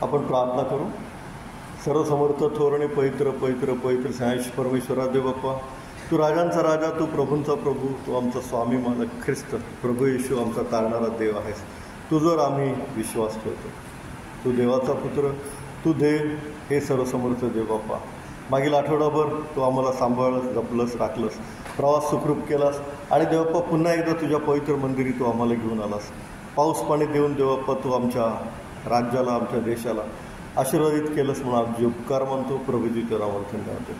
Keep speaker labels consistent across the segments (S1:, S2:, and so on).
S1: आपण प्रार्थना करू. सर्वसमर्थ थोर आणि पवित्र पवित्र पवित्र सायश परमेश्वरा देव बाप्पा, तू राजांचा राजा, तू प्रभूंचा प्रभू, तू आमचा स्वामी मालक ख्रिस्त प्रभू येशू आमचा तारणारा देव आहेस. तुझवर आम्ही विश्वास ठेवतो. तू देवाचा पुत्र, तू देव, हे सर्वसमर्थ देव बाप्पा. मागील आठवडाभर तू आम्हाला सांभाळलंस, जपलंस, राखलंस, प्रवास सुखरूप केलास आणि देवप्पा पुन्हा एकदा तुझ्या पवित्र मंदिरी तू आम्हाला घेऊन आलास. पाऊस पाणी देऊन देवप्पा तू आमच्या राज्याला, आमच्या देशाला आशीर्वादित केलंस म्हणून आमचे उपकार मानतो. प्रभूजी तुला धन्यवाद.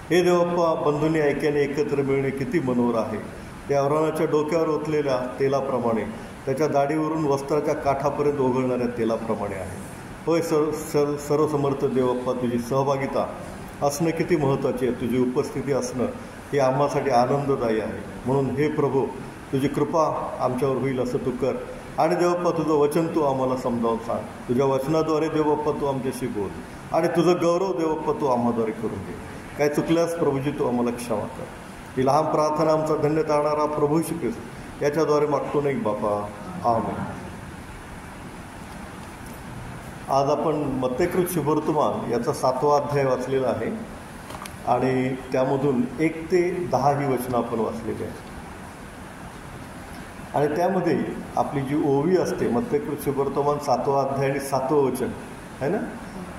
S1: हे देवप्पा, बंधूंनी ऐक्याने एकत्र मिळणे किती मनोहर आहे. त्या अवरानाच्या डोक्यावर ओतलेल्या तेलाप्रमाणे, त्याच्या दाढीवरून वस्त्राच्या काठापर्यंत ओघळणाऱ्या तेलाप्रमाणे आहे. होय सर्वसमर्थ देवप्पा, तुझी सहभागिता असणं किती महत्त्वाची आहे. तुझी उपस्थिती असणं हे आम्हासाठी आनंददायी आहे. म्हणून हे प्रभू, तुझी कृपा आमच्यावर होईल असं तू कर. आणि देवप्पा, तुझं वचन तू आम्हाला समजावून सांग. तुझ्या वचनाद्वारे देवप्पा तू आमच्याशी बोल आणि तुझं गौरव देवप्पा तू आम्हाद्वारे करून घे. काय चुकल्यास प्रभूजी तू आम्हाला क्षमा कर. ही लहान प्रार्थना आमचा धन्य तारणारा प्रभू येशू ख्रिस्त याच्याद्वारे मागतो नाही बापा, आमेन. आज आपण मत्तेकृत शुभवर्तमान याचा 7वा अध्याय वाचलेला आहे आणि त्यामधून 1 ते 10 ही वचनं आपण वाचलेली आहे. आणि त्यामध्ये आपली जी ओवी असते, मत्तेकृत शुभवर्तमान 7वा अध्याय आणि 7वं वचन आहे ना,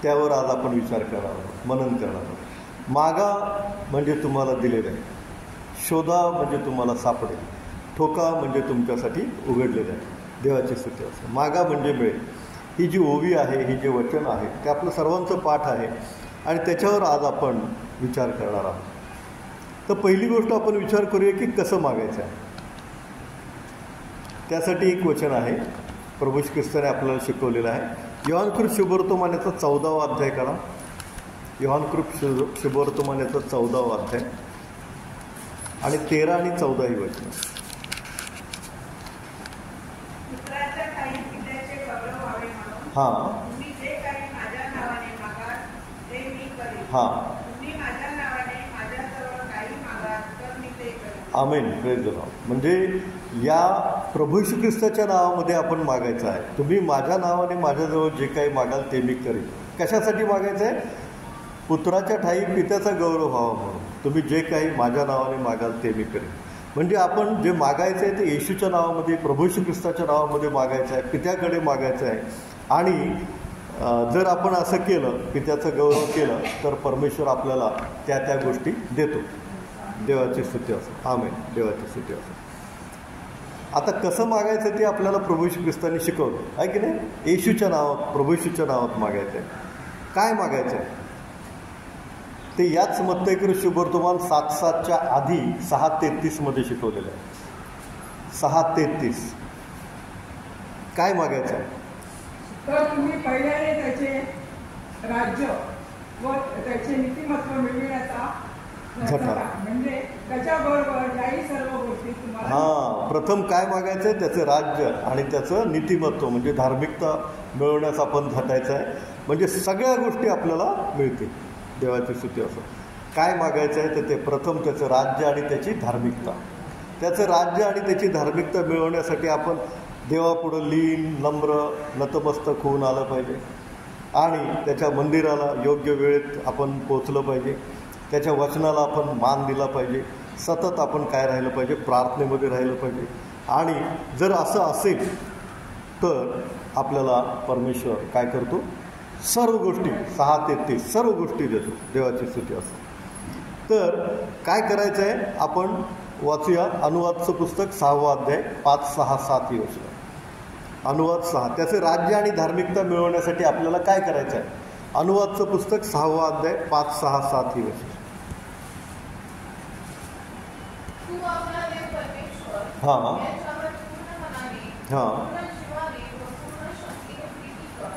S1: त्यावर आज आपण विचार करणार आहोत, मनन करणार आहोत. मागा म्हणजे तुम्हाला दिले जाईल, शोधा म्हणजे तुम्हाला सापडेल, ठोका म्हणजे तुमच्यासाठी उघडलेले आहे. देवाची स्तुती असते. मागा म्हणजे मिळेल. ही जी ओवी आहे, ही जे वचन आहे, ते आपलं सर्वांचं पाठ आहे आणि त्याच्यावर आज आपण विचार करणार आहोत. तर पहिली गोष्ट आपण विचार करूया की कसं मागायचं आहे. त्यासाठी एक वचन आहे, प्रभू ख्रिस्ताने आपल्याला शिकवलेलं आहे. योहानकृत शुभवर्तमान याचा 14वा अध्याय काढा. योहानकृत शुभवर्तमान याचा 14वा अध्याय आणि 13 आणि 14 ही वचन. हां हां, आमेन, प्रेज द लॉर्ड. म्हणजे या प्रभू येशू ख्रिस्ताच्या नावामध्ये आपण मागायचं आहे. तुम्ही माझ्या नावाने माझ्याजवळ जे काही मागाल ते मी करेन. कशासाठी मागायचं आहे? पुत्राच्या ठायी पित्याचा गौरव व्हावा म्हणून. तुम्ही जे काही माझ्या नावाने मागाल ते मी करेन. म्हणजे आपण जे मागायचं आहे ते येशूच्या नावामध्ये, प्रभू येशू ख्रिस्ताच्या नावामध्ये मागायचं आहे, पित्याकडे मागायचं आहे. आणि जर आपण असं केलं, पित्याचं गौरव केलं, तर परमेश्वर आपल्याला त्या त्या गोष्टी देतो. देवाची स्तुती असो. आमेन, देवाची स्तुती असो. आता कसं मागायचं ते आपल्याला प्रभू येशू ख्रिस्ताने शिकवलं आहे की नाही. येशूच्या नावात, प्रभू येशूच्या नावात मागायचं आहे. काय मागायचं आहे ते याच मत्तेकृत शुभवर्तमान 7:7च्या आधी 6:33 मध्ये शिकवलेलं आहे. 6:33 काय मागायचं आहे?
S2: तर तुम्ही पहिल्याने त्याचे राज्य व त्याचे नीतिमत्व मिळविण्याचा झटा, म्हणजे त्याच्याबरोबर याही सर्व गोष्टी तुम्हाला.
S1: हां, प्रथम काय मागायचं आहे? त्याचं राज्य आणि त्याचं नीतिमत्व म्हणजे धार्मिकता मिळवण्याचा आपण झटायचं आहे. म्हणजे सगळ्या गोष्टी आपल्याला मिळतील. देवाची स्तुती असो. काय मागायचं आहे तर ते प्रथम त्याचं राज्य आणि त्याची धार्मिकता. त्याचं राज्य आणि त्याची धार्मिकता मिळवण्यासाठी आपण देवापुढं लीन, नम्र, नतमस्तक होऊन आलं पाहिजे आणि त्याच्या मंदिराला योग्य वेळेत आपण पोचलं पाहिजे. त्याच्या वचनाला आपण मान दिला पाहिजे. सतत आपण काय राहिलं पाहिजे? प्रार्थनेमध्ये राहिलं पाहिजे. आणि जर असं असेल तर आपल्याला परमेश्वर काय करतो? सर्व गोष्टी, 6:33 सर्व गोष्टी देतो. देवाची स्तुती असो. तर काय करायचं आहे आपण वाचूया. अनुवादचं पुस्तक 6वा अध्याय 5, 6, 7 ही वचनं. अनुवाद 6. त्याचे राज्य आणि धार्मिकता मिळवण्यासाठी आपल्याला काय करायचं आहे? अनुवादचं पुस्तक 6वा अध्याय 5, 6, 7 ही वचनं. हां हां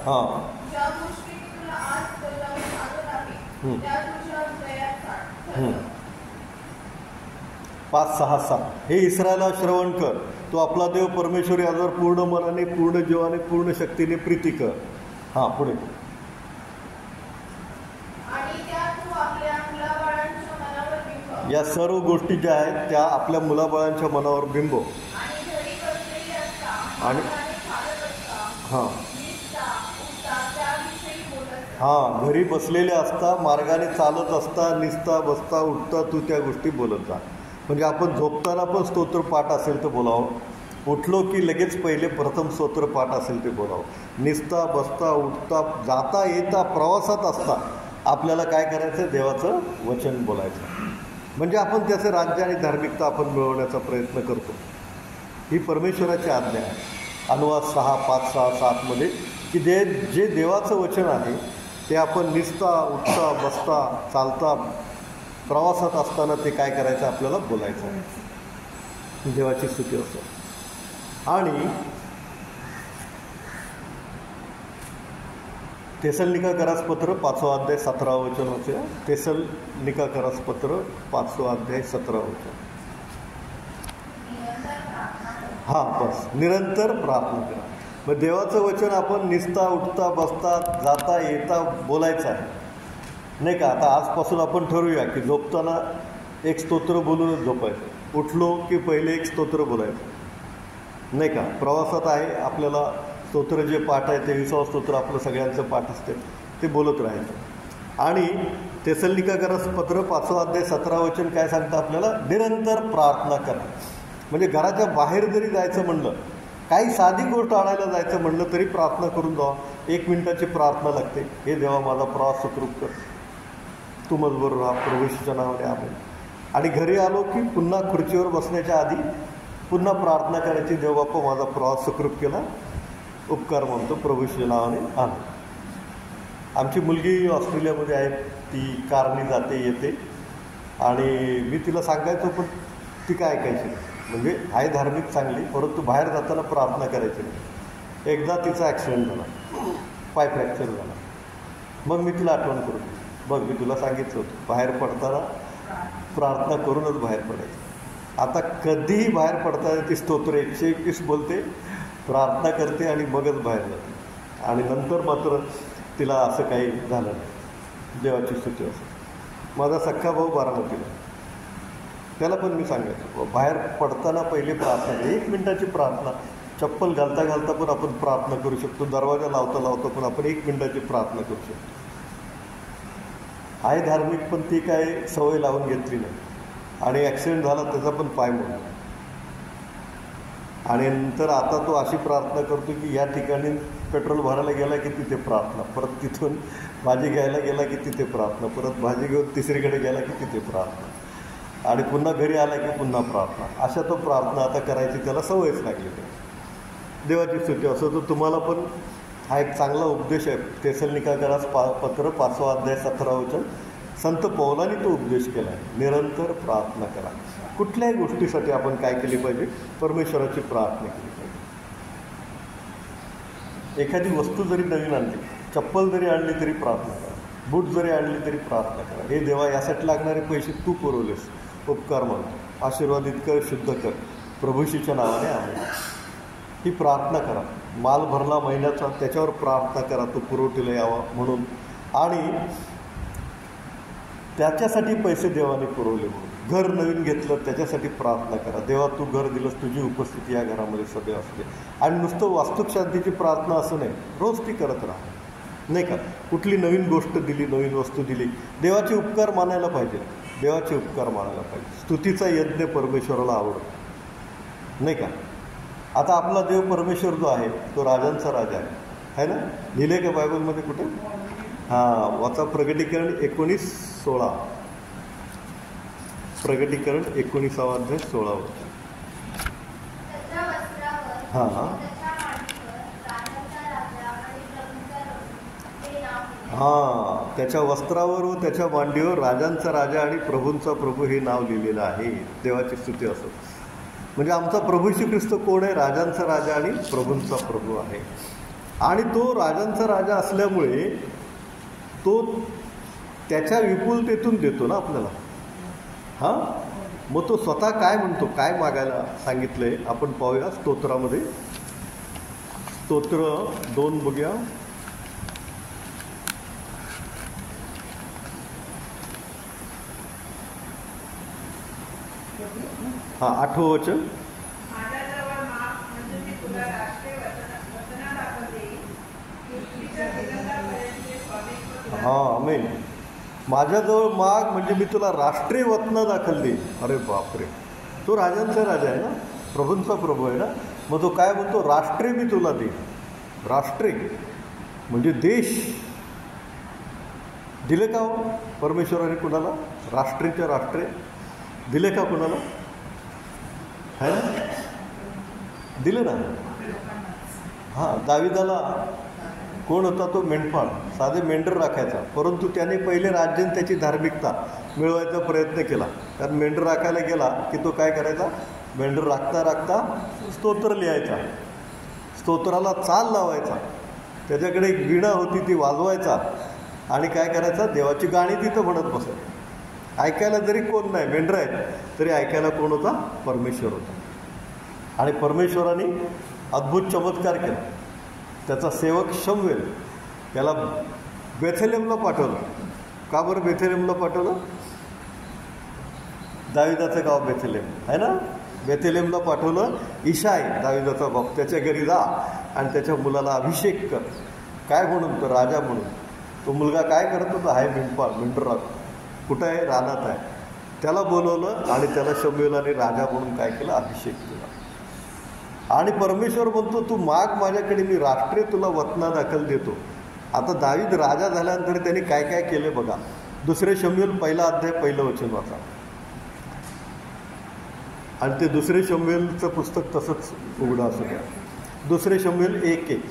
S1: हां 5, 6, 7. हे इस्रायला श्रवण कर, तो आपला देव परमेश्वर यावर पूर्ण मनाने, पूर्ण जीवाने, पूर्ण शक्तीने प्रीती कर. हां, पुढे. या सर्व गोष्टी ज्या आहेत त्या आपल्या मुलाबाळांच्या मनावर बिंबव. आणि हां हां, घरी बसलेले असता, मार्गाने चालत असता, निसता बसता उठता तू त्या गोष्टी बोलत जा. म्हणजे आपण झोपताना पण स्तोत्र पाठ असेल तर बोलावं, उठलो की लगेच पहिले प्रथम स्तोत्र पाठ असेल ते बोलावं. निसता बसता उठता जाता येता प्रवासात असता आपल्याला काय करायचं, देवाचं वचन बोलायचं. म्हणजे आपण त्याचं राज्य आणि धार्मिकता आपण मिळवण्याचा प्रयत्न करतो. ही परमेश्वराची आज्ञा आहे. अनुवाद 6, 5, 6, 7मध्ये की जे देवाचं वचन आहे ते आपण निसता उठता बसता चालता प्रवासात असताना ते काय करायचं, आपल्याला बोलायचं आहे. देवाची स्तुती असो. आणि तेसलनिकाकरास पत्र 5वा अध्याय 17वा वचन होते. तेसलनिकाकरास पत्र 5वा अध्याय 17वा वचन. हां, बस निरंतर प्रार्थना करा. मग देवाचं वचन आपण निसता उठता बसता जाता येता बोलायचं आहे, नाही का. आता आजपासून आपण ठरवूया की झोपताना एक स्तोत्र बोलूनच झोपायचं, उठलो की पहिले एक स्तोत्र बोलायचं, नाही का. प्रवासात आहे आपल्याला स्तोत्र जे पाठ आहे 23वा स्तोत्र आपलं सगळ्यांचं पाठ असते ते बोलत राहायचं. आणि तेसलनिकाकरास पत्र 5वा अध्याय 17वा वचन काय सांगतं आपल्याला, निरंतर प्रार्थना करा. म्हणजे घराच्या बाहेर जरी जायचं म्हणलं, काही साधी गोष्ट आणायला जायचं म्हणलं तरी प्रार्थना करून जावा. 1 मिनिटाची प्रार्थना लागते. हे देवा माझा प्रवास सुखरूप कर, तू मजबूर राहा, प्रभू येशूच्या नावाने आमेन. आणि घरी आलो की पुन्हा खुर्चीवर बसण्याच्या आधी पुन्हा प्रार्थना करायची, देव बाप्पा माझा प्रवास सुखरूप केला, उपकार म्हणतो, प्रभू येशूच्या नावाने आमेन. आमची मुलगी ऑस्ट्रेलियामध्ये आहे, ती कारने जाते येते. आणि मी तिला सांगायचो पण ती काय ऐकायची. म्हणजे आहे धार्मिक चांगली, परंतु बाहेर जाताना प्रार्थना करायची नाही. एकदा तिचा ॲक्सिडेंट झाला, पाय फ्रॅक्चर झाला. मग मी तिला आठवण करून, बघ मी तुला सांगितलं होतं बाहेर पडताना प्रार्थना करूनच बाहेर पडायचं. आता कधीही बाहेर पडताना ती स्तोत्र 121 बोलते, प्रार्थना करते आणि मगच बाहेर जाते. आणि नंतर मात्र तिला असं काही झालं नाही. देवाची स्तुती असते. माझा सख्खा भाऊ बारामतीला, त्याला पण मी सांगायचो बाहेर पडताना पहिले प्रार्थना, 1 मिनिटाची प्रार्थना. चप्पल घालता घालता पण आपण प्रार्थना करू शकतो, दरवाजा लावता लावता पण आपण 1 मिनिटाची प्रार्थना करू शकतो. आहे धार्मिक, पण ती काय सवय लावून घेतली नाही. आणि ॲक्सिडेंट झाला त्याचा पण पाय मोडला. आणि नंतर आता तो अशी प्रार्थना करतो की या ठिकाणी पेट्रोल भरायला गेला की तिथे प्रार्थना, परत तिथून भाजी घ्यायला गेला की तिथे प्रार्थना, परत भाजी घेऊन तिसरीकडे गेला की तिथे प्रार्थना, आणि पुन्हा घरी आला की पुन्हा प्रार्थना. अशा तो प्रार्थना आता करायची त्याला सवयच लागली आहे. देवाची स्तुती असो. तर तुम्हाला पण हा एक चांगला उपदेश आहे. तेसलनिकाकरास पत्र 5वा अध्याय 17वा वचन, संत पौलांनी तो उपदेश केला आहे, निरंतर प्रार्थना करा. कुठल्याही गोष्टीसाठी आपण काय केली पाहिजे, परमेश्वराची प्रार्थना केली पाहिजे. एखादी वस्तू जरी नवीन आणली, चप्पल जरी आणली तरी प्रार्थना करा, बूट जरी आणली तरी प्रार्थना करा. हे देवा यासाठी लागणारे पैसे तू पुरवलेस, उपकार मानतो, आशीर्वादित कर, शुद्ध कर, प्रभूशीच्या नावाने आमेन. ही प्रार्थना करा. माल भरला महिन्याचा, त्याच्यावर प्रार्थना करा तो पुरवठीला यावा म्हणून. आणि त्याच्यासाठी पैसे देवाने पुरवले म्हणून. घर नवीन घेतलं त्याच्यासाठी प्रार्थना करा, देवा तू घर दिलंस, तुझी उपस्थिती या घरामध्ये सदैव असते. आणि नुसतं वास्तुक शांतीची प्रार्थना असं नाही, रोज ती करत राहा, नाही का. कुठली नवीन गोष्ट दिली, नवीन वस्तू दिली, देवाचे उपकार मानायला पाहिजे, देवाचे उपकार मानायला पाहिजे. स्तुतीचा यज्ञ परमेश्वराला आवडतो, नाही का. आता आपला देव परमेश्वर जो आहे तो राजांचा राजा आहे ना. लिहिले का बायबलमध्ये कुठे? हां, वाचा प्रगटीकरण 19:16. प्रगटीकरण 19वा अध्याय 16. हां हां, त्याच्या वस्त्रावर व त्याच्या मांडीवर राजांचा राजा आणि प्रभूंचा प्रभू हे नाव लिहिलेलं आहे. देवाची स्तुती असो. म्हणजे आमचा प्रभू श्री ख्रिस्त कोण आहे? राजांचा राजा आणि प्रभूंचा प्रभू आहे. आणि तो राजांचा राजा असल्यामुळे तो त्याच्या विपुलतेतून देतो ना आपल्याला. हां, मग तो स्वतः काय म्हणतो, काय मागायला सांगितलं आहे आपण पाहूया स्तोत्रामध्ये. स्तोत्र 2 बघूया. हां, 8वं वचन. हां आमेन. माझ्याजवळ माग म्हणजे मी तुला राष्ट्रीय वतना दाखल देईन. अरे बापरे, तो राजांचा राजा आहे ना, प्रभूंचा प्रभू आहे ना. मग तो काय म्हणतो, राष्ट्रीय मी तुला देईन. राष्ट्रीय म्हणजे देश दिले का हो परमेश्वराने कुणाला? राष्ट्रीयच्या राष्ट्रीय दिले का कुणाला? है ना, दिले ना. हां, दाविदाला कोण होता? तो मेंढपाळ, साधे मेंढर राखायचा. परंतु त्याने पहिले राज्य आणि त्याची धार्मिकता मिळवायचा प्रयत्न केला. कारण मेंढर राखायला गेला की तो काय करायचा, मेंढर राखता राखता स्तोत्र लिहायचा, स्तोत्राला चाल लावायचा. त्याच्याकडे एक वीणा होती ती वाजवायचा आणि काय करायचा, देवाची गाणी तिथं म्हणत बसायचं. ऐकायला जरी कोण नाही, मेंढर आहेत तरी ऐकायला कोण होता? परमेश्वर होता. आणि परमेश्वराने अद्भुत चमत्कार केला. त्याचा सेवक शमवेल त्याला बेथलेमला पाठवलं. का बरं बेथलेमला पाठवलं? दाविदाचं गाव बेथलेम आहे ना. बेथलेमला पाठवलं. इशाय दाविदाचा बाप, त्याच्या घरी जा आणि त्याच्या मुलाला अभिषेक कर. काय म्हणून? तर राजा म्हणून. तो मुलगा काय करत होता? आहे मेंढपाळ, मेंढर राखतो. कुठं आहे? रानात आहे. त्याला बोलवलं आणि त्याला शमूएलाने राजा म्हणून काय केलं? अभिषेक केला. आणि परमेश्वर म्हणतो, तू माग माझ्याकडे, मी राष्ट्रीय तुला वतना दाखल देतो. आता दावीद राजा झाल्यानंतर त्यांनी काय काय केले बघा. दुसरे शमूएल 1 अध्याय 1 वचन वाचा. आणि ते दुसरे शमूएलचं पुस्तक तसंच उघडं असू द्या. दुसरे शमूएल 1:1.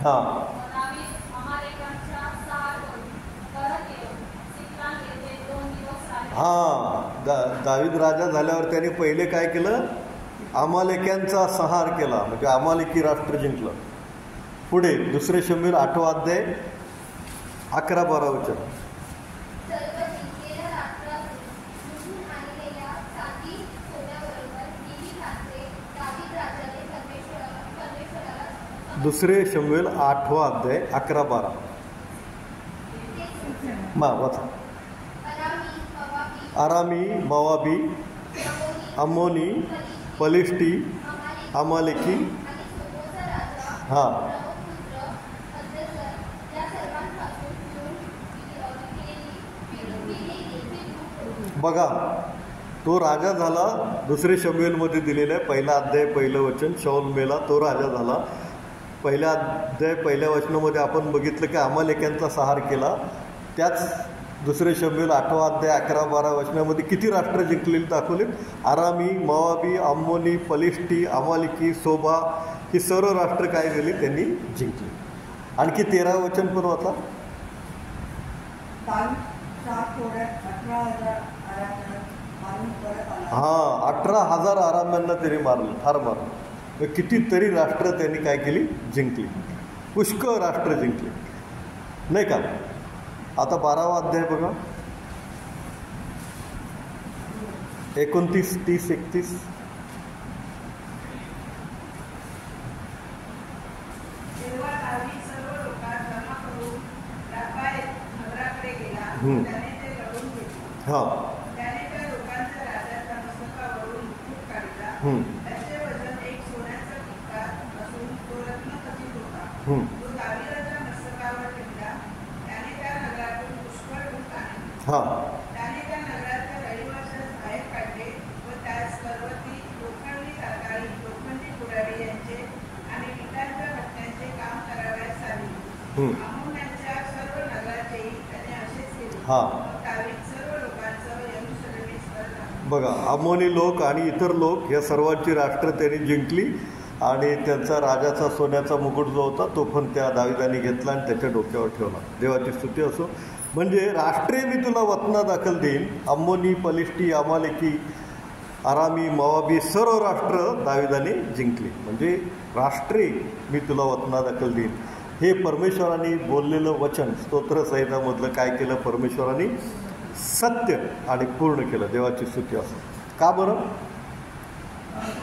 S1: हां, हां, दावीद राजा झाल्यावर त्याने पहिले काय केलं? अमालेक्यांचा संहार केला, म्हणजे अमालेकी राष्ट्र जिंकलं. पुढे दुसरे शमूएल 8 अध्याय 11-12 वचन. दुसरे शमूएल 8 अध्याय 11-12 वाचा. आरामी, मोवाबी, अम्मोनी, पलिष्टी, अमालेकी. हां, बघा तो राजा झाला. दुसरे शमूएलमध्ये दिलेलं आहे 1 अध्याय 1 वचन. शाऊल मेला, तो राजा झाला. 1 अध्याय 1 वचनामध्ये आपण बघितलं की अमालेक्यांचा संहार केला. त्याच दुसरे शमूएल 8 अध्याय 11-12 वचनामध्ये किती राष्ट्र जिंकलेली दाखवलीत? आरामी, मोवाबी, अम्मोनी, पलिष्टी, अमालेकी, सोबा, ही सर्व राष्ट्र काय झाली? त्यांनी जिंकली. आणखी 13 वचन पण होता. हां, 18,000 आराम्यांना त्यांनी मारलं, ठार मारलं. कितीतरी राष्ट्र त्यांनी काय केली? जिंकली. पुष्कळ राष्ट्र जिंकली, नाही का. आता 12वा अध्याय बघा. 29, 30, 31. हां, हां, हां. बघा, अम्मोनी लोक आणि इतर लोक या सर्वांची राष्ट्र त्यांनी जिंकली. आणि त्यांचा राजाचा सोन्याचा मुकुट जो होता तो पण त्या दाविदाने घेतला आणि त्याच्या डोक्यावर ठेवला. देवाची स्तुती असो. म्हणजे राष्ट्रीय मी तुला वतना दाखल देईन. अम्मोनी, पलिष्टी, अमालेकी, आरामी, मोवाबी सर्व राष्ट्र दाविदाने जिंकली. म्हणजे राष्ट्रीय मी तुला वतना दाखल देईन. हे परमेश्वराने बोललेलं वचन स्तोत्रसहितामधलं काय केलं? परमेश्वराने सत्य आणि पूर्ण केलं. देवाची स्तुती असो. का बरं?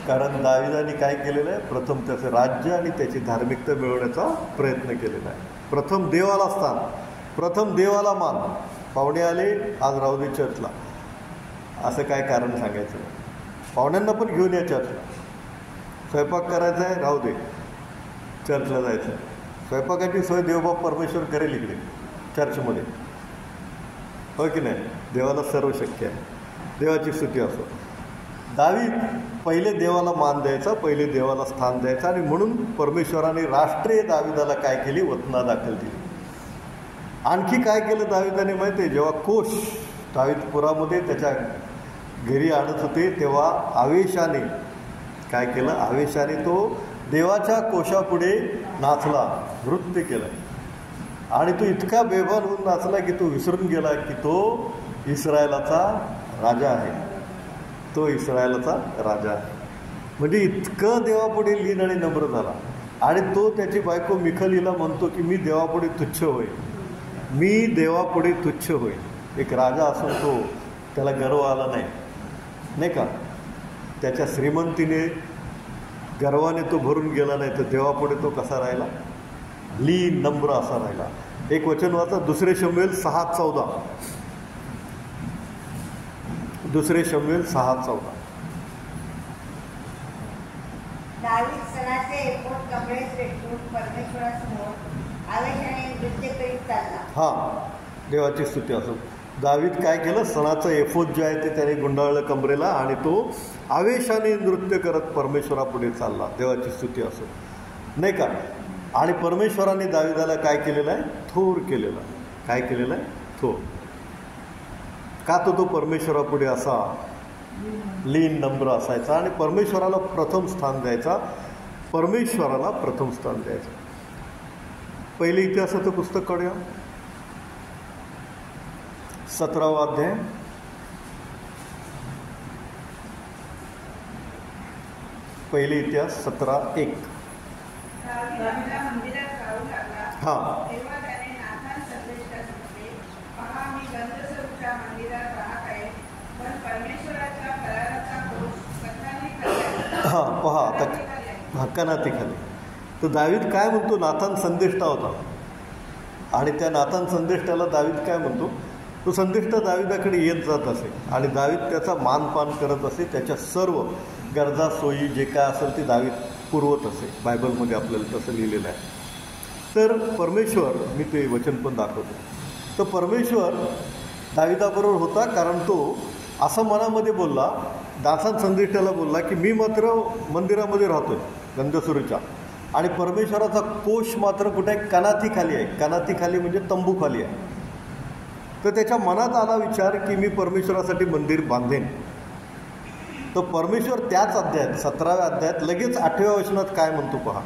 S1: कारण दाविदाने काय केलेलं आहे? प्रथम त्याचं राज्य आणि त्याची धार्मिकता मिळवण्याचा प्रयत्न केलेला आहे. प्रथम देवाला स्थान, प्रथम देवाला मान. पाहुणे आले, आज राहू दे चर्चला, असं काय कारण सांगायचं नाही. पाहुण्यांना पण घेऊन या चर्चला. स्वयंपाक करायचा आहे, राहू दे. चर्चला जायचं. स्वयंपाकाची सोय देवबाप परमेश्वर करेल इकडे चर्चमध्ये, हो की नाही. देवाला सर्व शक्य आहे. देवाची स्तुती असो. दावीद पहिले देवाला मान द्यायचा, पहिले देवाला स्थान द्यायचं, आणि म्हणून परमेश्वराने राष्ट्रीय दाविदाला काय केली, वतना दाखल दिली. आणखी काय केलं दाविदाने माहिती आहे, जेव्हा कोश दावीदपुरामध्ये त्याच्या घरी आणत होते तेव्हा आवेशाने काय केलं, आवेशाने तो देवाच्या कोशापुढे नाचला, नृत्य केलं. आणि तो इतका बेभान होऊन नाचला की तो विसरून गेला की तो इस्रायलाचा राजा आहे, तो इस्रायलाचा राजा आहे. म्हणजे इतकं देवापुढे लीन आणि नम्र झाला. आणि तो त्याची बायको मिखलीला म्हणतो की मी देवापुढे तुच्छ होय, मी देवापुढे तुच्छ होय. एक राजा असून तो त्याला गर्व आला नाही का. त्याच्या श्रीमंतीने गर्वाने तो भरून गेला नाही, तर देवापुढे तो कसा राहिला, लीन नम्र असा राहिला. एक वचन वाचा, 2 शमूएल 6:14. 2 शमूएल 6:14.
S3: दावीद सणाचे एपोद कपडे पेटवून परमेश्वरासमोर आवेशाने नृत्य करीत चालला.
S1: हां, देवाची स्तुती असो. दावीद काय केलं, सणाचं एफोद जे आहे ते त्याने गुंडाळलं कमरेला आणि तो आवेशाने नृत्य करत परमेश्वरापुढे चालला. देवाची स्तुती असो, नाही का. आणि परमेश्वराने दावीदाला काय केलेलं आहे, थोर केलेलं आहे. काय केलेलं आहे, थोर. का तो परमेश्वरापुढे असा लीन नम्र असायचा आणि परमेश्वराला प्रथम स्थान द्यायचा, परमेश्वराला प्रथम स्थान द्यायचं. पहिले इतिहासाचं पुस्तक काढूया, 17वा अध्याय. पहिले इतिहास 17:1. हां, हां, पहा आता कनातीखाली. तर दावीद काय म्हणतो, नातान संदेष्टा होता आणि त्या नातान संदेष्टाला दावीद काय म्हणतो, तो संदेष्टा दाविदाकडे येत जात असे आणि दावीद त्याचा मानपान करत असे. त्याच्या सर्व गरजा सोयी जे काय असेल ते दावीद पुरवत असे. बायबलमध्ये आपल्याला तसं लिहिलेलं आहे. तर परमेश्वर, मी ते वचन पण दाखवतो, तर परमेश्वर दाविदाबरोबर होता, कारण तो असं मनामध्ये बोलला, दासान संदेष्टाला बोलला की मी मात्र मंदिरामध्ये राहतोय गंधसुरीच्या, आणि परमेश्वराचा कोश मात्र कुठे आहे, कनातीखाली आहे. कनातीखाली म्हणजे तंबूखाली आहे. तर त्याच्या मनात आला विचार की मी परमेश्वरासाठी मंदिर बांधेन. तर परमेश्वर त्याच अध्यायात 17व्या अध्यायात लगेच 8व्या वचनात काय म्हणतो पहा.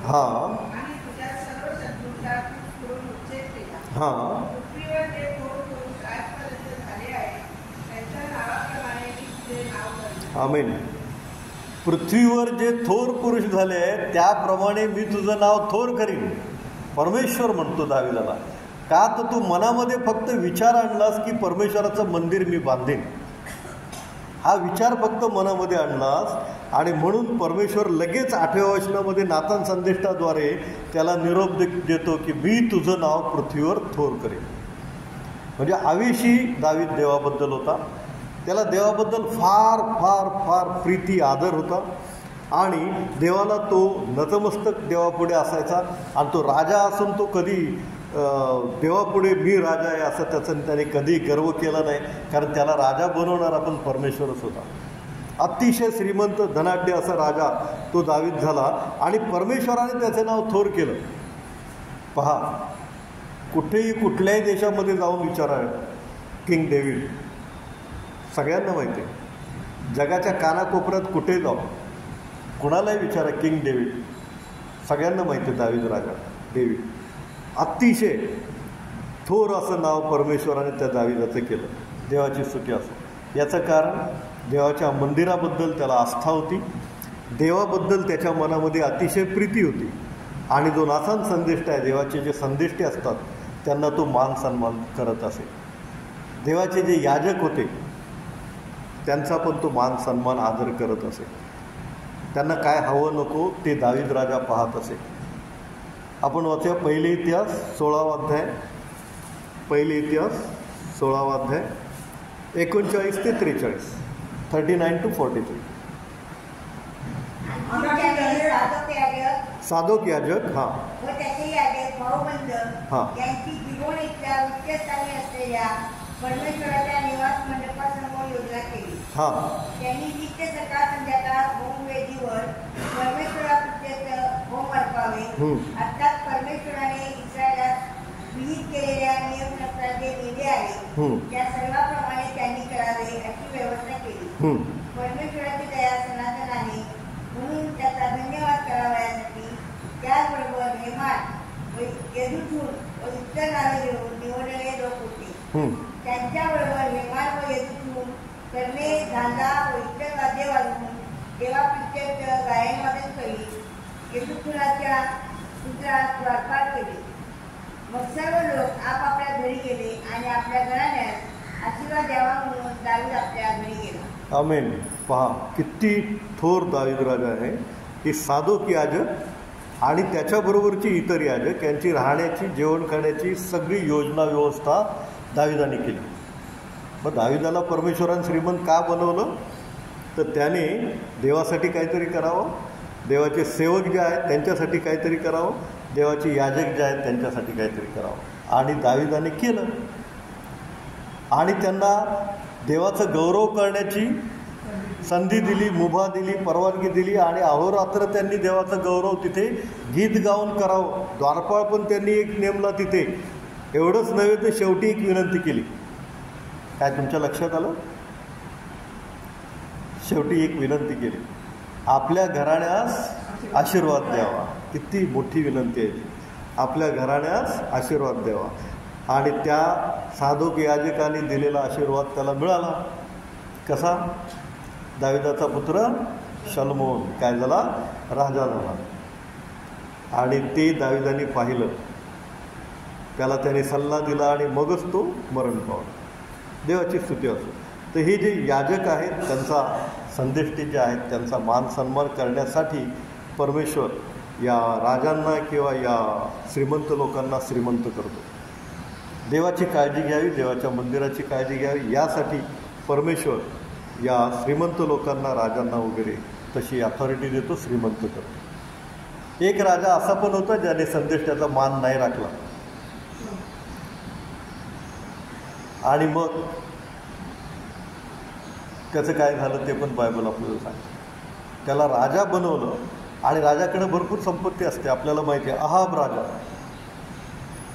S1: हां, हां, आमेन. पृथ्वीवर जे थोर पुरुष झाले आहेत त्याप्रमाणे मी तुझं नाव थोर करीन, परमेश्वर म्हणतो दावीदाला. का तर तू मनामध्ये फक्त विचार आणलास की परमेश्वराचं मंदिर मी बांधेन, हा विचार फक्त मनामध्ये आणलास आणि म्हणून परमेश्वर लगेच 8व्या वचनामध्ये नातान संदेष्टाद्वारे त्याला निरोप देतो की मी तुझं नाव पृथ्वीवर थोर करेन. म्हणजे आवेशी दावीद देवाबद्दल होता, त्याला देवाबद्दल फार फार फार प्रीती आदर होता आणि देवाला तो नतमस्तक देवापुढे असायचा. आणि तो राजा असून तो कधी देवापुढे मी राजा आहे असं त्याने कधी गर्व केला नाही, कारण त्याला राजा बनवणारा पण परमेश्वरच होता. अतिशय श्रीमंत धनाढ्य असा राजा तो दावीद झाला आणि परमेश्वराने त्याचे नाव थोर केलं. पहा, कुठेही कुठल्याही देशामध्ये जाऊन विचारा, किंग डेव्हिड सगळ्यांना माहिती आहे. जगाच्या कानाकोपऱ्यात कुठेही जाऊ, कुणालाही विचारा किंग डेव्हिड, सगळ्यांना माहिती आहे दावीद राजा डेव्हिड. अतिशय थोर असं नाव परमेश्वराने त्या दावीदाचं केलं. देवाची स्तुती असो. याचं कारण देवाच्या मंदिराबद्दल त्याला आस्था होती, देवाबद्दल त्याच्या मनामध्ये अतिशय प्रीती होती. आणि जो नातान संदेष्टा आहे, देवाचे जे संदेष्टे असतात त्यांना तो मान सन्मान करत असे. देवाचे जे याजक होते त्यांचा पण तो मान सन्मान आदर करत असे. त्यांना काय हवं नको ते दावीद राजा पाहत असे. आपण वाचूया पहिले इतिहास 16वा अध्याय. पहिले इतिहास 16वा अध्याय 39 ते 43, 39 to 43.
S3: आणखी त्याने साधक याजक
S1: साधक याजक हां
S3: व त्याचे याजक भाऊबंद
S1: हा.
S3: यांची गिबोन इथल्या उच्चस्थानी असलेल्या परमेश्वराच्या निवास मंडपासमोर योजना केली.
S1: हां
S3: त्यांनी नित्य सकाळ संध्याकाळ होमवेदीवर परमेश्वरापुरते होम अर्पावे. अर्थात परमेश्वराने इस्रायलात विहित केलेल्या नियमशास्त्राचे लिहिले आहे त्या सर्वांप्रमाणे त्यांनी करावे अशी व्यवस्था केली. परमेश्वराची दया सनातन आहे म्हणून त्याचा धन्यवाद करावा यासाठी त्याचबरोबर हेमान व यदुथून व इतर नावे घेऊन निवडलेले लोक होते. त्यांच्याबरोबर हेमान व यदुथून करणे झांजा व इतर वाद्य वाजवून देवाप्रित्यर्थ गायनवादन करीत यदुथुनाच्या सूत्रात द्वारपार केले. मग सर्व लोक आपापल्या घरी गेले आणि आपल्या घराण्यास आशीर्वाद द्यावा म्हणून दावीद आपल्या घरी गेला.
S1: आमेन. पहा किती थोर दावीद राजा आहे की साधक याजक आणि त्याच्याबरोबरची इतर याजक यांची राहण्याची जेवण खाण्याची सगळी योजना व्यवस्था दाविदाने केली. मग दाविदाला परमेश्वराने श्रीमंत का बनवलं तर त्याने देवासाठी काहीतरी करावं, देवाचे सेवक जे आहेत त्यांच्यासाठी काहीतरी करावं, देवाचे याजक जे आहेत त्यांच्यासाठी काहीतरी करावं आणि दाविदाने केलं. आणि त्यांना देवाचं गौरव करण्याची संधी दिली, मुभा दिली, परवानगी दिली आणि अहोरात्र त्यांनी देवाचं गौरव तिथे गीत गाऊन करावं. द्वारपाळ पण त्यांनी एक नेमला तिथे. एवढंच नव्हे तर शेवटी एक विनंती केली. काय तुमच्या लक्षात आलं? शेवटी एक विनंती केली, आपल्या घराण्यास आशीर्वाद द्यावा. किती मोठी विनंती आहे ती. आपल्या घराण्यास आशीर्वाद द्यावा. आणि त्या साधक याजकाने दिलेला आशीर्वाद त्याला मिळाला. कसा? दाविदाचा पुत्र शलोमोन काय झाला? राजा झाला. आणि ते दाविदाने पाहिलं, त्याला त्याने सल्ला दिला आणि मगच तो मरण पावला. देवाची स्तुती असो. तर हे जे याजक आहेत त्यांचा संदेष्टे जे आहेत त्यांचा मान सन्मान करण्यासाठी परमेश्वर या राजांना किंवा या श्रीमंत लोकांना श्रीमंत करतो. देवाची काळजी घ्यावी, देवाच्या मंदिराची काळजी घ्यावी यासाठी परमेश्वर या श्रीमंत लोकांना, राजांना वगैरे तशी अथॉरिटी देतो, श्रीमंत करतो. एक राजा असा पण होता ज्याने संदेष्टाचा मान नाही राखला आणि मग त्याचं काय झालं ते पण बायबल आपल्याला सांगतं. त्याला राजा बनवलं आणि राजाकडे भरपूर संपत्ती असते, आपल्याला माहिती आहे. अहाब राजा,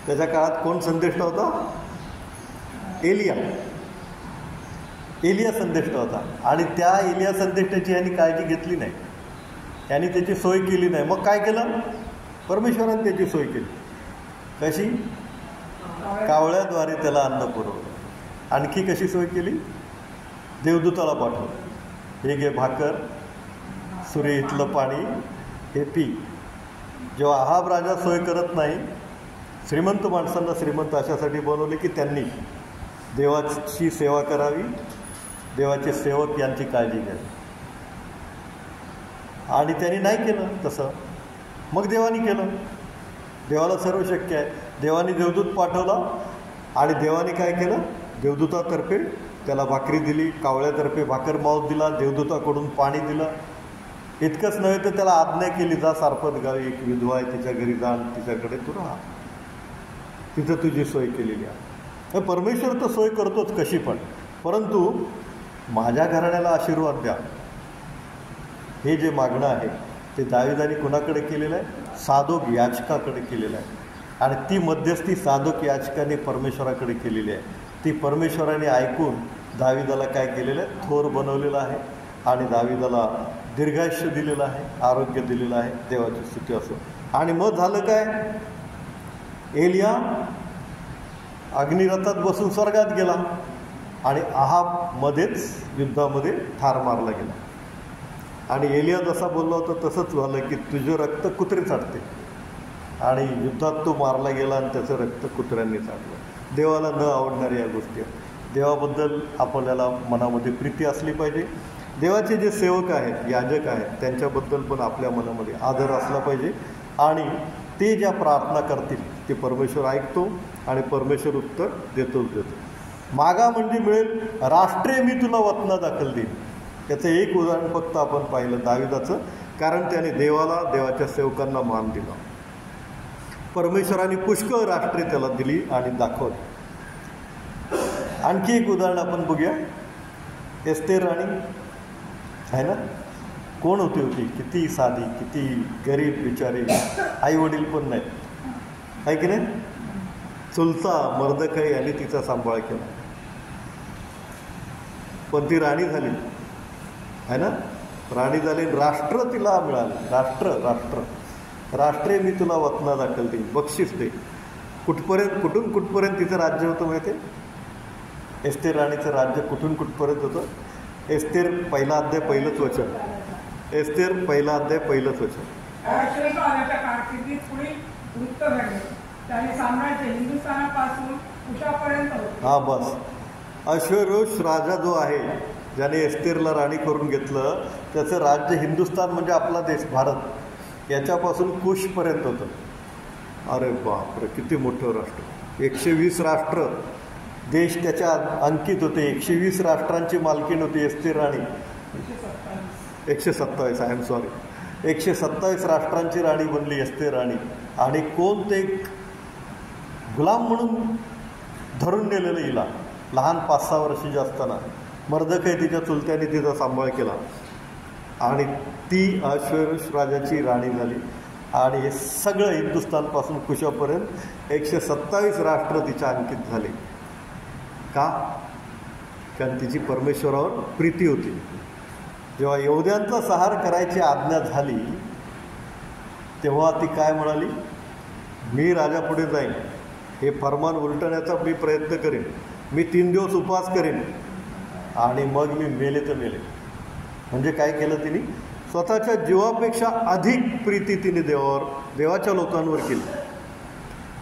S1: त्याच्या काळात कोण संदेष्ट होता? एलिया संदेष्ट होता. आणि त्या एलिया संदेष्टाची यांनी काळजी घेतली नाही, यांनी त्याची सोय केली नाही. मग काय केलं? परमेश्वराने त्याची सोय केली. कशी? कावळ्याद्वारे त्याला अन्न पुरवलं. आणखी कशी सोय केली? देवदूताला पाठवलं, हे घे भाकर, सूर्य इथलं पाणी, हे पी. जेव्हा अहाब राजा सोय करत नाही, श्रीमंत माणसांना श्रीमंत अशासाठी बनवले की त्यांनी देवाची सेवा करावी, देवाचे सेवक यांची काळजी घ्यावी. आणि त्यांनी नाही केलं तसं. मग देवाने केलं. देवाला सर्व शक्य आहे. देवाने देवदूत पाठवला आणि देवाने काय केलं? देवदूतातर्फे त्याला भाकरी दिली, कावळ्यातर्फे भाकर माऊत दिला, देवदूताकडून पाणी दिलं. इतकंच नव्हे तर त्याला आज्ञा केली, जा सारपत गावी एक विधवा आहे तिच्या घरी जा आणि तिच्याकडे तू राहा, तिथं तुझी सोय केलेली आहे. परमेश्वर तर सोय करतोच कशी पण, परंतु माझ्या घराण्याला आशीर्वाद द्या हे जे मागणं आहे ते दाविदाने कुणाकडे केलेलं आहे? साधक याचकाकडे केलेलं आहे. आणि ती मध्यस्थी साधक याचकाने परमेश्वराकडे केलेली आहे. ती परमेश्वराने ऐकून दाविदाला काय केलेलं आहे? थोर बनवलेलं आहे आणि दाविदाला दीर्घायुष्य दिलेलं आहे, आरोग्य दिलेलं आहे. देवाची स्तुती असो. आणि मग झालं काय? एलिया अग्निरथात बसून स्वर्गात गेला आणि अहाब मध्येच युद्धामध्ये ठार मारला गेला. आणि एलिया जसा बोलला होता तसंच झालं की तुझं रक्त कुत्रे चाटते. आणि युद्धात तो मारला गेला आणि त्याचं रक्त कुत्र्यांनी चाटलं. देवाला न आवडणाऱ्या या गोष्टी आहेत. देवाबद्दल आपल्याला मनामध्ये प्रीती असली पाहिजे. देवाचे जे सेवक आहेत, याजक आहेत, त्यांच्याबद्दल पण आपल्या मनामध्ये आदर असला पाहिजे. आणि ते ज्या प्रार्थना करतील ते परमेश्वर ऐकतो आणि परमेश्वर उत्तर देतोच देतो. मागा म्हणजे मिळेल, राष्ट्रे मी तुला वतना दाखल देईन. याचं एक उदाहरण फक्त आपण पाहिलं दाविदाचं, कारण त्याने देवाला, देवाच्या सेवकांना मान दिला. परमेश्वराने पुष्कळ राष्ट्रे त्याला दिली आणि दाखवली. आणखी एक उदाहरण आपण बघूया. एस्तेर राणी आहे ना, कोण होती? किती साधी, किती गरीब बिचारी, आई वडील पण नाही, आहे की नाही. चुलता मर्दखाई आणि तिचा सांभाळ केला, पण ती राणी झाली, आहे ना, राणी झाली. राष्ट्र तिला मिळालं. राष्ट्रे मी तुला वतना दाखल देईन, बक्षीस दे. कुठून कुठपर्यंत तिचं राज्य होतं माहिती आहे? एस्तेर राणीचं राज्य कुठून कुठपर्यंत होतं? एस्तेर पहिला अध्याय पहिलंच वचन. एस्तेर पहिला अध्याय पहिलंच वचन.
S2: अश्वेरोषाच्या कारकिर्दीत पुढील वृत्त घडले. त्याने साम्राज्य हिंदुस्थानापासून उषापर्यंत होते.
S1: हा बस. अश्वेरोष राजा जो आहे, ज्याने एस्तेरला राणी करून घेतलं, त्याचं राज्य हिंदुस्थान म्हणजे आपला देश भारत, याच्यापासून कुशपर्यंत होतं. अरे बापरे, किती मोठं राष्ट्र. 120 राष्ट्र देश त्याच्या अंकित होते. 120 राष्ट्रांची मालकीण होती Esther Rani. 127 I am sorry, 127 राष्ट्रांची राणी बनली एस्तेर राणी. आणि कोण ते गुलाम म्हणून धरून नेलेलं हिला, लहान 5-6 वर्षाची असताना. मर्दखाई तिच्या चुलत्याने तिचा सांभाळ केला आणि ती अश्वेरोष राजाची राणी झाली. आणि हे सगळं हिंदुस्थानपासून कुशापर्यंत 127 राष्ट्र तिच्या अंकित झाले. का? कारण तिची परमेश्वरावर प्रीती होती. जेव्हा यहूद्यांचा संहार करायची आज्ञा झाली, तेव्हा ती काय म्हणाली? मी राजापुढे जाईन, हे फरमान उलटण्याचा मी प्रयत्न करेन, मी 3 दिवस उपवास करेन आणि मग मी मेले तर मेले. म्हणजे काय केलं तिने? स्वतःच्या जीवापेक्षा अधिक प्रीती तिने देवाच्या लोकांवर केली.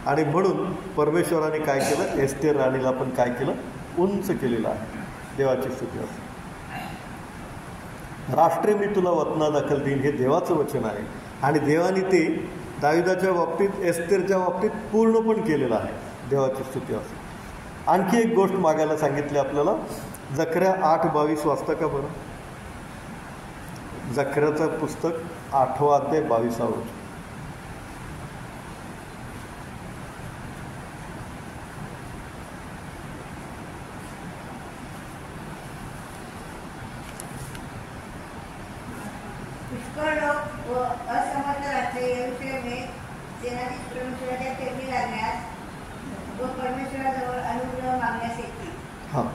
S1: आणि म्हणून परमेश्वराने काय केलं? एस्तेर राणीला पण काय केलं? उंच केलेलं आहे. देवाची स्तुती असते. राष्ट्रे मी तुला वतना दाखल देईन, हे देवाचं वचन आहे. आणि देवाने ते दाविदाच्या बाबतीत, एस्तेरच्या बाबतीत पूर्ण पण केलेलं आहे. देवाची स्तुती असते. आणखी एक गोष्ट मागायला सांगितली आपल्याला. जकर्या 8:22 वाजता का बरं? जकर्याचं पुस्तक 8वा अध्याय 22वा वचन.
S3: पुष्कळ लोक व असमर्थ राष्ट्रे यरूशलेम सेनाधीश परमेश्वराच्या चरणी लागण्यास व परमेश्वराजवळ अनुग्रह मागण्यास येतील.
S1: हां,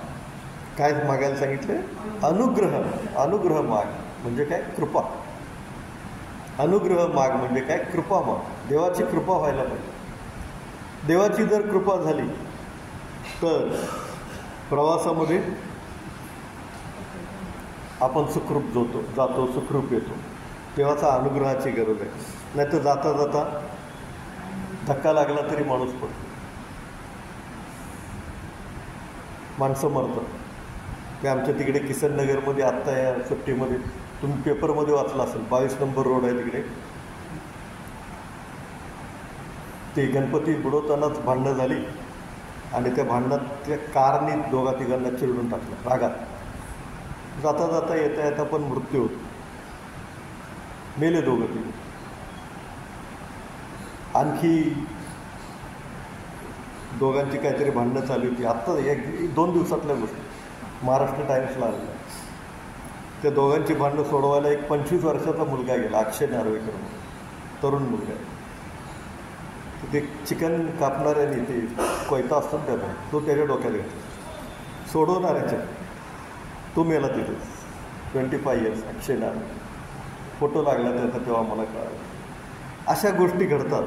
S1: काय मागायला सांगितलं? अनुग्रह. अनुग्रह माग म्हणजे काय? कृपा. अनुग्रह माग म्हणजे काय? कृपा माग. देवाची कृपा व्हायला पाहिजे. देवाची जर कृपा झाली तर प्रवासामध्ये आपण सुखरूप जातो, सुखरूप येतो. देवाचा अनुग्रहाची गरज आहे. नाही तर जाता जाता धक्का लागला तरी माणूस पडतो, माणसं मरतात. ते आमच्या तिकडे किसननगरमध्ये आत्ता या सुट्टीमध्ये तुम्ही पेपरमध्ये वाचलं असेल, 22 नंबर रोड आहे तिकडे. ते गणपती बुडवतानाच भांडणं झाली आणि त्या भांडणात त्या कारने 2-3 चिरडून टाकलं रागात. जाता जाता येता येता पण मृत्यू होतो. मेले 2-3. आणखी दोघांची काहीतरी भांडणं चालू होती. आत्ता 1-2 दिवसातल्या गोष्टी महाराष्ट्र टाइम्सला आलेल्या. त्या दोघांची भांडणं सोडवायला एक 25 वर्षाचा मुलगा गेला, अक्षय नार्वेकर म्हणून, तरुण मुलगा. ते चिकन कापणाऱ्याने ते कोयता असतो त्याला, तो त्याच्या डोक्यात घेतला. सोडवणाऱ्याच्या तो मेला तिथे. 25 इयर्स अक्षय नार्वेकर. फोटो लागला त्याचा तेव्हा मला कळालं. अशा गोष्टी घडतात.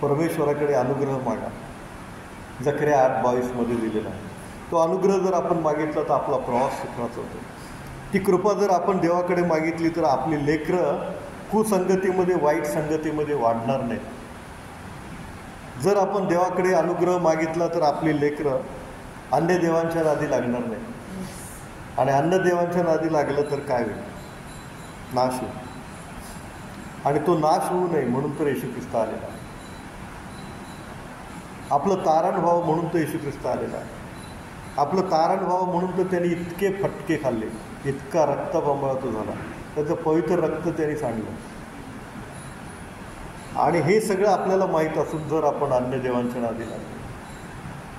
S1: परमेश्वराकडे अनुग्रह मागा. जकर्या 8:22 दिलेला आहे. तो अनुग्रह जर आपण मागितला तर आपला प्रवास सुखाचा होतो. ती कृपा जर आपण देवाकडे मागितली तर आपली लेकरं कुसंगतीमध्ये, वाईट संगतीमध्ये वाढणार नाही. जर आपण देवाकडे अनुग्रह मागितला तर आपली लेकरं अन्य देवांच्या नादी लागणार नाही. आणि अन्य देवांच्या नादी लागलं तर काय होईल? नाश होईल. आणि तो नाश होऊ नये म्हणून तर येशू ख्रिस्त आलेला आहे. आपलं तारण व्हावं म्हणून तर येशू ख्रिस्त आलेला आहे. आपलं तारण व्हावं म्हणून तर त्यांनी इतके फटके खाल्ले. इतका रक्तबंबाळ तो झाला, त्याचं पवित्र रक्त त्यांनी सांडलं. आणि हे सगळं आपल्याला माहीत असून जर आपण अन्य देवांच्या नादी लागलो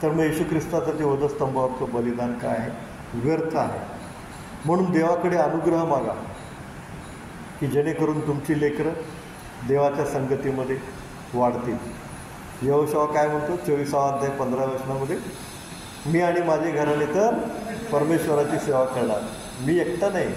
S1: तर मग येशू ख्रिस्ताचं ते वधस्तंभावरचं बलिदान काय आहे? व्यर्थ आहे. म्हणून देवाकडे अनुग्रह मागा की जेणेकरून तुमची लेकरं देवाच्या संगतीमध्ये वाढतील. यहोशुआ काय म्हणतो 24 अध्याय 15 वचनामध्ये, मी आणि माझे घराणे तर परमेश्वराची सेवा करणार. मी एकटा नाही,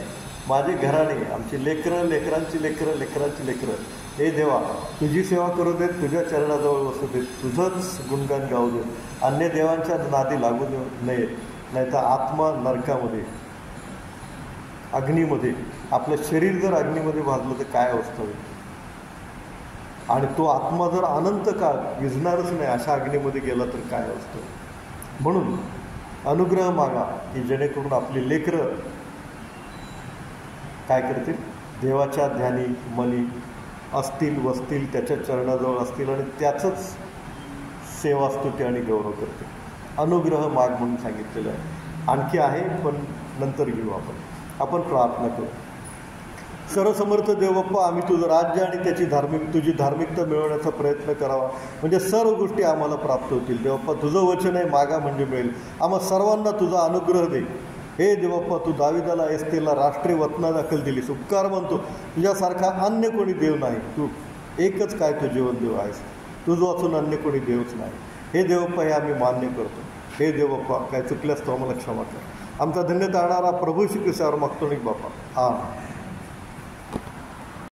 S1: माझे घराणे, आमची लेकरं, लेकरांची लेकरं, लेकरांची लेकरं, हे देवा तुझी सेवा करू देत, तुझ्या चरणाजवळ बसू देत, तुझंच गुणगान गाऊ देत, अन्य देवांच्या नादी लागू देऊ नये, नाही तर आत्मा नरकामध्ये, अग्नीमध्ये, आपलं शरीर जर अग्नीमध्ये भाजलं तर काय अवस्था होईल. आणि तो आत्मा जर अनंत काळ विझणारच नाही अशा अग्नीमध्ये गेला तर काय अवस्था होईल. म्हणून अनुग्रह मागा की जेणेकरून आपली लेकरं काय करतील? देवाच्या ध्यानी मनी असतील, वसतील, त्याच्या चरणाजवळ असतील आणि त्याचंच सेवास्तुती आणि गौरव करतील. अनुग्रह माग म्हणून सांगितलेलं आहे. आणखी आहे पण नंतर घेऊ आपण प्रार्थना करू. सर्वसमर्थ देव बाप्पा, आम्ही तुझं राज्य आणि तुझी धार्मिकता मिळवण्याचा प्रयत्न करावा, म्हणजे सर्व गोष्टी आम्हाला प्राप्त होतील. देवप्पा तुझं वचन आहे, मागा म्हणजे मिळेल. आम्हा सर्वांना तुझा अनुग्रह दे. हे देवप्पा, तू दाविदाला एस्तेरला राष्ट्रीय वतना दाखल दिलीस. उपकार म्हणतो, तुझ्यासारखा अन्य कोणी देव नाही. तू एकच काय तू जीवन देव आहेस, तुझं वाचून अन्य कोणी देवच नाही. हे देवप्पा, हे आम्ही मान्य करतो. हे देवप्पा, काय चुकल्यास तो आम्हाला क्षमा कर. आमचा धन्य तारणारा प्रभू श्री ख्रिस्तावर मागतो बाप्पा.